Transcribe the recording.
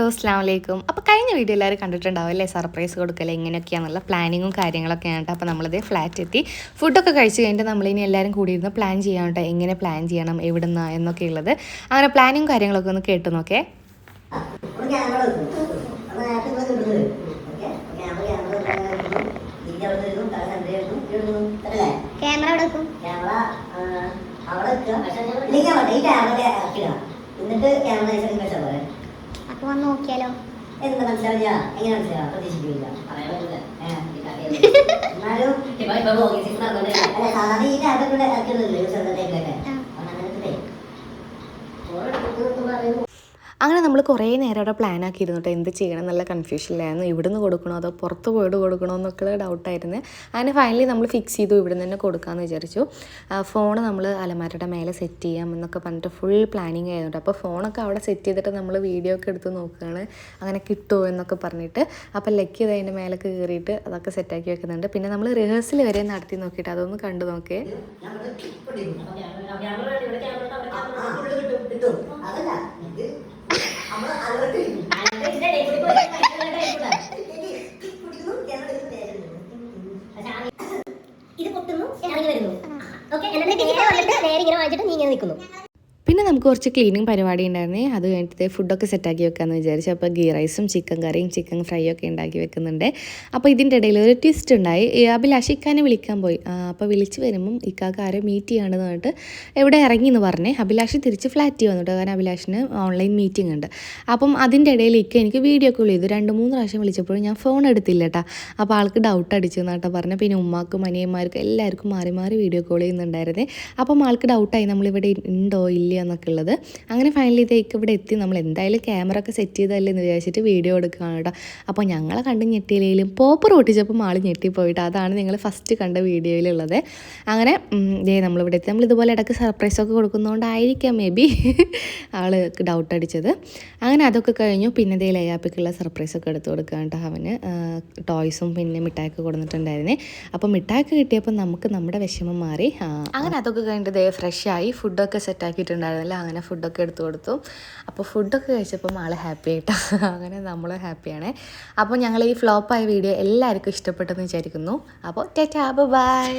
അസ്സലാമു അലൈക്കും. അപ്പോൾ കഴിഞ്ഞ വീഡിയോ എല്ലാവരും കണ്ടിട്ടുണ്ടാവും അല്ലേ, സർപ്രൈസ് കൊടുക്കൽ എങ്ങനെയൊക്കെയാണെന്നുള്ള പ്ലാനിങ്ങും കാര്യങ്ങളൊക്കെയാണ് കേട്ടോ. അപ്പോൾ നമ്മളിത് ഫ്ലാറ്റ് എത്തി ഫുഡൊക്കെ കഴിച്ച് കഴിഞ്ഞിട്ട് നമ്മളിനി എല്ലാവരും കൂടിയിരുന്ന് പ്ലാൻ ചെയ്യാൻ കേട്ടോ, എങ്ങനെ പ്ലാൻ ചെയ്യണം, എവിടുന്ന എന്നൊക്കെ ഉള്ളത്. അങ്ങനെ പ്ലാനിങ്ങും കാര്യങ്ങളൊക്കെ ഒന്ന് കേട്ട് നോക്കേ. അപ്പൊ നോക്കിയാലോ എന്താ മനസ്സിലാവില്ല, എങ്ങനെ മനസ്സിലാവാ, പ്രതീക്ഷിക്കില്ല. എന്നാലും സാധാരണ ഈ ടാബൊക്കെ ഇറക്കുന്നില്ലേ ചെറുതായിട്ടൊക്കെ അങ്ങനെ നമ്മൾ കുറേ നേരം അവിടെ പ്ലാൻ ആക്കിയിരുന്നു കേട്ടോ, എന്ത് ചെയ്യണം എന്നുള്ള കൺഫ്യൂഷനിലായിരുന്നു. ഇവിടുന്ന് കൊടുക്കണോ അതോ പുറത്ത് പോയിട്ട് കൊടുക്കണോ എന്നൊക്കെ ഡൗട്ടായിരുന്നു. അങ്ങനെ ഫൈനലി നമ്മൾ ഫിക്സ് ചെയ്തു, ഇവിടുന്ന് തന്നെ കൊടുക്കാമെന്ന് വിചാരിച്ചു. ഫോണ് നമ്മൾ അലമാരയുടെ മേലെ സെറ്റ് ചെയ്യാം എന്നൊക്കെ പറഞ്ഞിട്ട് ഫുൾ പ്ലാനിങ് ആയിരുന്നു. അപ്പോൾ ഫോണൊക്കെ അവിടെ സെറ്റ് ചെയ്തിട്ട് നമ്മൾ വീഡിയോ ഒക്കെ എടുത്ത് നോക്കുകയാണ്, അങ്ങനെ കിട്ടുമോ എന്നൊക്കെ പറഞ്ഞിട്ട്. അപ്പോൾ ലക്കി അതിൻ്റെ മേലൊക്കെ കയറിയിട്ട് അതൊക്കെ സെറ്റാക്കി വെക്കുന്നുണ്ട്. പിന്നെ നമ്മൾ റിഹേഴ്സൽ വരെ നടത്തി നോക്കിയിട്ട് അതൊന്ന് കണ്ടു നോക്കേ. ഇത് പൊട്ടുന്നു, ഇറങ്ങി വരുന്നു. ഓക്കെ, എന്നിട്ട് നേരെ ഇങ്ങനെ വാങ്ങിച്ചിട്ട് നീ ഇങ്ങനെ നിൽക്കുന്നു. പിന്നെ നമുക്ക് കുറച്ച് ക്ലീനിങ് പരിപാടി ഉണ്ടായിരുന്നേ. അത് കഴിഞ്ഞിട്ട് ഫുഡൊക്കെ സെറ്റാക്കി വെക്കാമെന്ന് വിചാരിച്ചു. അപ്പോൾ ഗീ റൈസും ചിക്കൻ കറിയും ചിക്കൻ ഫ്രൈ ഒക്കെ ഉണ്ടാക്കി വെക്കുന്നുണ്ട്. അപ്പോൾ ഇതിൻ്റെ ഇടയിൽ ഒരു ട്വിസ്റ്റ് ഉണ്ടായി. അഭിലാഷ് ഇക്കാനെ വിളിക്കാൻ പോയി. അപ്പോൾ വിളിച്ച് വരുമ്പം ഇക്കാക്ക് ആരെ മീറ്റ് ചെയ്യാണ്ടെന്ന് പറഞ്ഞിട്ട് എവിടെ ഇറങ്ങി എന്ന് പറഞ്ഞേ. അഭിലാഷ് തിരിച്ച് ഫ്ലാറ്റിൽ വന്നിട്ട്, കാരണം അഭിലാഷിന് ഓൺലൈൻ മീറ്റിംഗ് ഉണ്ട്. അപ്പം അതിൻ്റെ ഇടയിൽ ഇക്ക എനിക്ക് വീഡിയോ കോൾ ചെയ്തു. 2-3 പ്രാവശ്യം വിളിച്ചപ്പോഴും ഞാൻ ഫോൺ എടുത്തില്ല കേട്ടോ. അപ്പോൾ ആൾക്ക് ഡൗട്ട് അടിച്ചു എന്നാട്ടോ പറഞ്ഞത്. പിന്നെ ഉമ്മാക്കും അനിയന്മാർക്കും എല്ലാവർക്കും മാറി മാറി വീഡിയോ കോൾ ചെയ്യുന്നുണ്ടായിരുന്നേ. അപ്പം ആൾക്ക് ഡൗട്ടായി നമ്മളിവിടെ ഉണ്ടോ ഇല്ല എന്നൊക്കെ ഉള്ളത്. അങ്ങനെ ഫൈനലി ഇതേക്ക് ഇവിടെ എത്തി. നമ്മൾ എന്തായാലും ക്യാമറ ഒക്കെ സെറ്റ് ചെയ്തല്ലേ എന്ന് വിചാരിച്ചിട്ട് വീഡിയോ എടുക്കുകയാണ് കേട്ടോ. അപ്പോൾ ഞങ്ങളെ കണ്ട് ഞെട്ടിയില്ലെങ്കിലും പോപ്പർ ഒട്ടിച്ചപ്പോൾ ആൾ ഞെട്ടിപ്പോയിട്ട്, അതാണ് നിങ്ങൾ ഫസ്റ്റ് കണ്ട വീഡിയോയിലുള്ളത്. അങ്ങനെ നമ്മളിവിടെ എത്തി. നമ്മളിതുപോലെ ഇടയ്ക്ക് സർപ്രൈസൊക്കെ കൊടുക്കുന്നതുകൊണ്ടായിരിക്കാം മേ ബി ആൾക്ക് ഡൗട്ട് അടിച്ചത്. അങ്ങനെ അതൊക്കെ കഴിഞ്ഞു. പിന്നെ ഇതേ ലയാപ്പിക്കുള്ള സർപ്രൈസൊക്കെ എടുത്ത് കൊടുക്കുക കേട്ടോ. അവന് ടോയ്സും പിന്നെ മിഠായിയൊക്കെ കൊടുത്തിട്ടുണ്ടായിരുന്നേ. അപ്പോൾ മിഠായിയൊക്കെ കിട്ടിയപ്പോൾ നമുക്ക് നമ്മുടെ വിഷമം മാറി. അങ്ങനെ അതൊക്കെ കഴിഞ്ഞിട്ട് ഇതേ ഫ്രഷായി ഫുഡൊക്കെ സെറ്റാക്കിയിട്ടുണ്ടായിരുന്നില്ല. അങ്ങനെ ഫുഡൊക്കെ എടുത്തു കൊടുത്തു. അപ്പോൾ ഫുഡൊക്കെ കഴിച്ചപ്പം ആൾ ഹാപ്പി ആയിട്ടോ. അങ്ങനെ നമ്മൾ ഹാപ്പിയാണ്. അപ്പോൾ ഞങ്ങൾ ഈ ഫ്ലോപ്പായ വീഡിയോ എല്ലാവർക്കും ഇഷ്ടപ്പെട്ടെന്ന് വിചാരിക്കുന്നു. അപ്പോൾ ടാറ്റാ ബൈ.